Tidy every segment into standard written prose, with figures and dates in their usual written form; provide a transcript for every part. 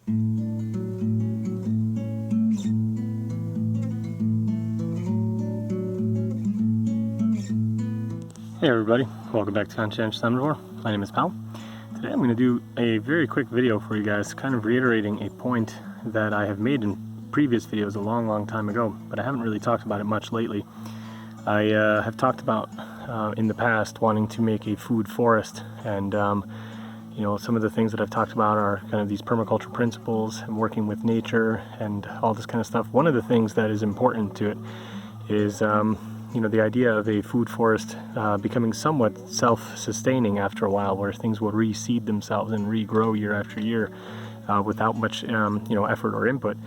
Hey everybody, welcome back to Conscientious Omnivore. My name is Pal. Today I'm going to do a very quick video for you guys, kind of reiterating a point that I have made in previous videos a long time ago, but I haven't really talked about it much lately. I have talked about in the past wanting to make a food forest, and you know, some of the things that I've talked about are kind of these permaculture principles and working with nature and all this kind of stuff. One of the things that is important to it is you know, the idea of a food forest becoming somewhat self-sustaining after a while, where things will reseed themselves and regrow year after year without much you know, effort or input.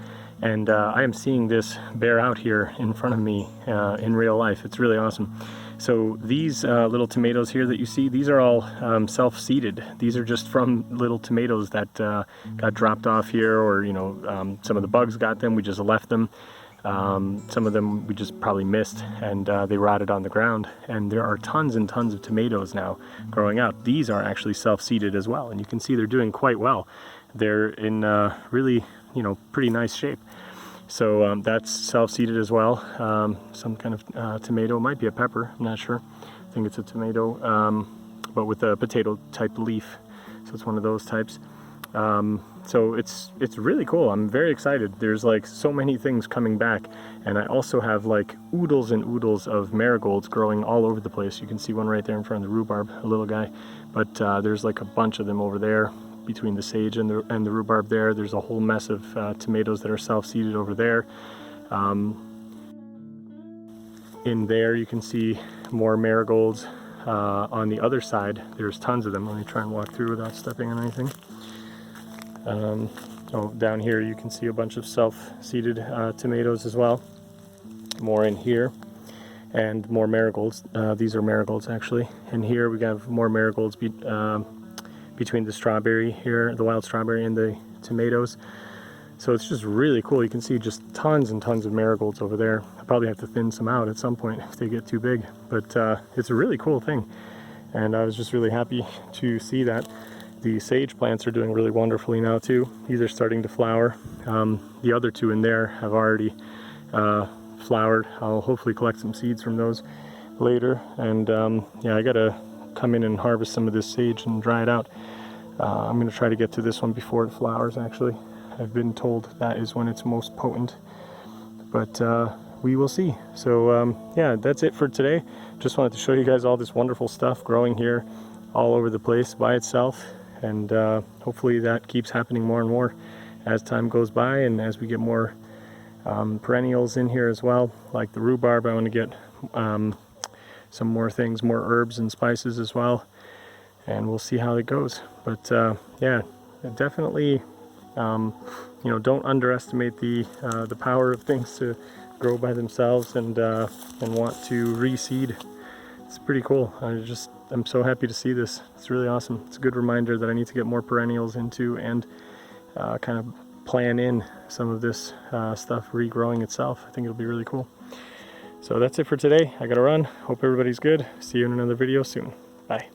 And I am seeing this bear out here in front of me in real life. It's really awesome. So these little tomatoes here that you see, these are all self-seeded. These are just from little tomatoes that got dropped off here, or you know, some of the bugs got them, we just left them. Some of them we just probably missed, and they rotted on the ground. And there are tons and tons of tomatoes now growing out. These are actually self-seeded as well, and you can see they're doing quite well. They're in really, you know, pretty nice shape. So that's self-seeded as well. Some kind of tomato, it might be a pepper, I'm not sure. I think it's a tomato, but with a potato type leaf. So it's one of those types. So it's really cool. I'm very excited. There's like so many things coming back, and I also have like oodles and oodles of marigolds growing all over the place. You can see one right there in front of the rhubarb, a little guy, but there's like a bunch of them over there between the sage and the rhubarb there. There's a whole mess of tomatoes that are self-seeded over there. In there you can see more marigolds. On the other side there's tons of them. Let me try and walk through without stepping on anything. So down here you can see a bunch of self-seeded tomatoes as well. More in here, and more marigolds. These are marigolds actually. And here we have more marigolds between the strawberry here, the wild strawberry, and the tomatoes. So it's just really cool. You can see just tons and tons of marigolds over there. I'll probably have to thin some out at some point if they get too big, but it's a really cool thing. And I was just really happy to see that. The sage plants are doing really wonderfully now too. These are starting to flower. The other two in there have already flowered. I'll hopefully collect some seeds from those later. And yeah, I gotta come in and harvest some of this sage and dry it out. I'm gonna try to get to this one before it flowers actually. I've been told that is when it's most potent, but we will see. So yeah, that's it for today. Just wanted to show you guys all this wonderful stuff growing here all over the place by itself. And hopefully that keeps happening more and more as time goes by, and as we get more perennials in here as well, like the rhubarb. I want to get some more things, more herbs and spices as well, and we'll see how it goes. But yeah, definitely you know, don't underestimate the power of things to grow by themselves and want to reseed. It's pretty cool. I'm so happy to see this. It's really awesome. It's a good reminder that I need to get more perennials into and kind of plan in some of this stuff regrowing itself. I think it'll be really cool. So that's it for today. I gotta run. Hope everybody's good. See you in another video soon. Bye.